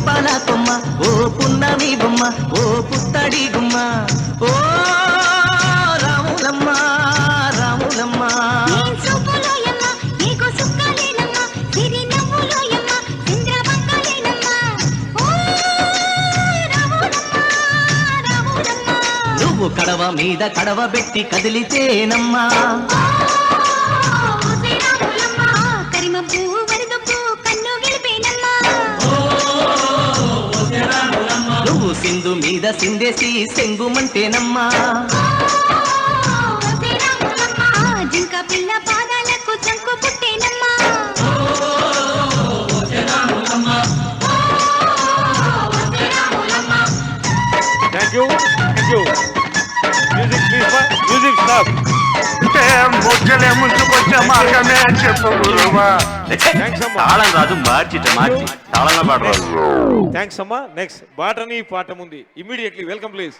దీపాల కొమ్మ ఓ పున్నమి బొమ్మ ఓ పుత్తడి గుమ్మ ఓ రాములమ్మ రాములమ్మ నువ్వు కడవ మీద కడవ పెట్టి కదిలితేనమ్మా నువ్వు సింధు మీద సిందేసి సెంగుమంటేనమ్మా జింక పిల్ల పాదాలకు చంకు పుట్టేనమ్మా thank you music please music stop ముచ్చలే ముంచుకొచ్చే మార్గమే చెప్పు గురువా. తాళం రాదు మార్చి తాళంలో పాడరాదు. థ్యాంక్స్ అమ్మా. నెక్స్ట్ బాటనీ పాఠం ఉంది. Immediately welcome please.